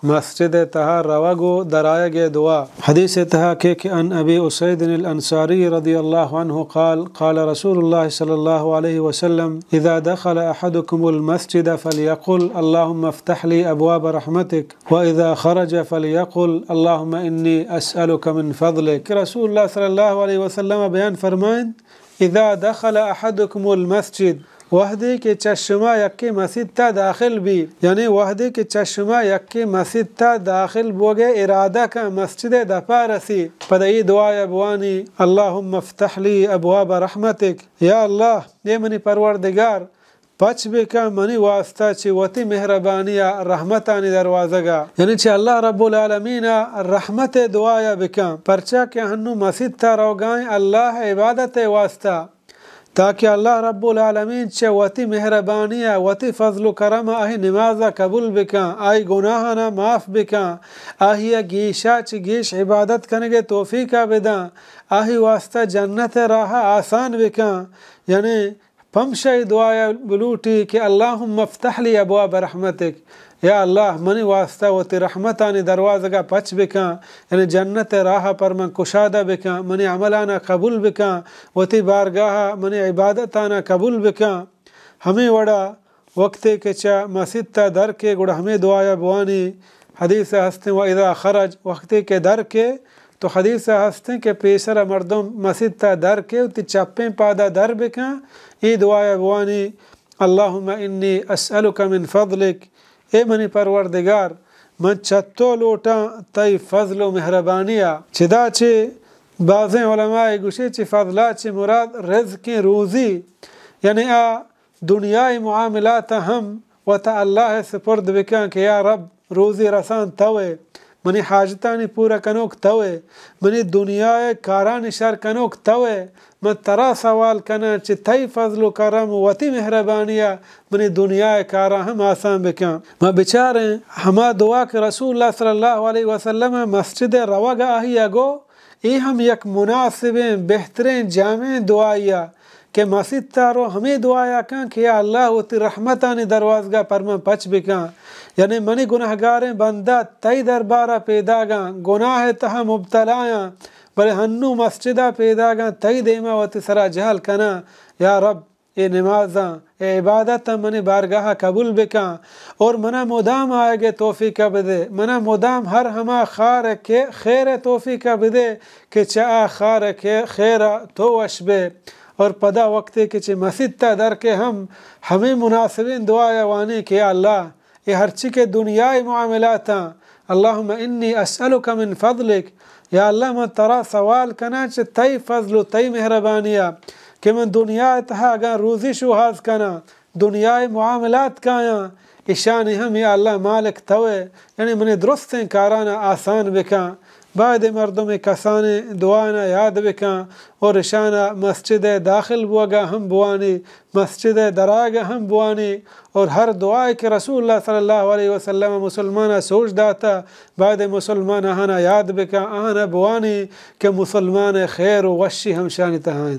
مسجد تها روگو درائگ دعا حدیث تها کہ ان ابی اسید الانصاری رضی اللہ عنہ قال قال رسول اللہ صلی اللہ علیہ وسلم اذا دخل احدكم المسجد فليقل اللهم افتح لي ابواب رحمتك واذا خرج فليقل اللهم انی اسألك من فضلك. رسول اللہ صلی اللہ علیہ وسلم بیان فرمائیں اذا دخل احدكم المسجد وحدی کے چشمہ یکی مسجد تا داخل بھی، یعنی وحدی کے چشمہ یکی مسجد تا داخل بوگے ارادہ کا مسجد دپا رسی پدئی دعا بوانی اللہم افتح لی ابواب رحمتک، یا اللہ یہ منی پروردگار پچ بکا منی واسطہ چی وتی مہربانیا رحمتانی دروازگا، یعنی چی اللہ رب العالمین رحمت دعایا بکا پرچا کہ ہنو مسجد تا روگائیں اللہ عبادت واسطہ تاکہ اللہ رب العالمین چے وتی مہربانیہ وتی فضل و کرم آہی نمازہ قبول بکاں، آہی گناہانا معاف بکاں، آہی گیشا چی گیش عبادت کنگے توفیقہ بداں، آہی واسطہ جنت راہ آسان بکاں. یعنی پمشای دعایا بلوٹی کہ اللہم افتح لی ابواب رحمتک، یا اللہ منی واسطہ وتی رحمتانی دروازگا پچ بکاں، یعنی جنت راہ پر من کشادہ بکاں، منی عملانا قبول بکاں، وتی بارگاہ منی عبادتانا قبول بکاں. ہمیں وڑا وقت کے چا مسجد تا در کے گوڑا ہمیں دعایا بوانی حدیث ہستیں و اذا خرج وقت کے در کے تو حدیث ہستیں کہ پیسر مردم مسجد تا در کے تی چپیں پادا در بکاں ای دعایا بوانی اللہم انی اسألک من فضلک، اے منی پروردگار من چتو لوٹا تی فضل و مہربانیہ. چدا چے بعضیں علماء گوشے چے فضلہ چے مراد رزق روزی، یعنی دنیای معاملات ہم و تا اللہ سپرد بکاں کہ یا رب روزی رسان توے، منی حاجتانی پورا کنوک توے، منی دنیای کارانی شر کنوک توے، من ترا سوال کنا چی تی فضل و کرم وتی مہربانیہ منی دنیا کارا ہم آسان بکاں. ما بچاریں ہما دعا کہ رسول اللہ صلی اللہ علیہ وسلم مسجد روگا آہی اگو ای ہم یک مناسبیں بہترین جامع دعائیا کہ مسجد تارو ہمیں دعایا کن کہ یا اللہ وتی رحمتانی دروازگاہ پر من پچ بکاں، یعنی منی گناہگاریں بندہ تی دربارہ پیدا گاں گناہ تہا مبتلایاں بلے ہنو مسجدہ پیدا گاں تی دیما وتی سرا جہل کنا، یا رب اے نمازاں اے عبادت منی بارگاہ قبول بکاں اور منا مدام آئے گے توفیقہ بدے، منا مدام ہر ہما خار کے خیر توفیقہ بدے کہ چاہ خار کے خیر تو وشبے. اور پدا وقت کے چھ مسجد تا در کے ہمیں مناسبین دعا وانی کہ یا اللہ یہ ہرچی کے دنیای معاملاتاں اللہم انی اسألک من فضلک، یا اللہ من ترا سوال کنا چھ تی فضل و تی مہربانیہ کہ من دنیا تہا اگاں روزی شو حاض کنا دنیای معاملات کایاں اشانی ہم یا اللہ مالک توے، یعنی منی درستیں کارانا آسان بکاں. بعد مردم کسانے دعانا یاد بکاں اور اشانا مسجد داخل بوگا ہم بوانی مسجد دراگا ہم بوانی اور ہر دعائے کہ رسول اللہ صلی اللہ علیہ وسلم مسلمانہ سوچ داتا بعد مسلمان آہانا یاد بکاں آہانا بوانی کہ مسلمان خیر و وشی ہم شانی تہائیں.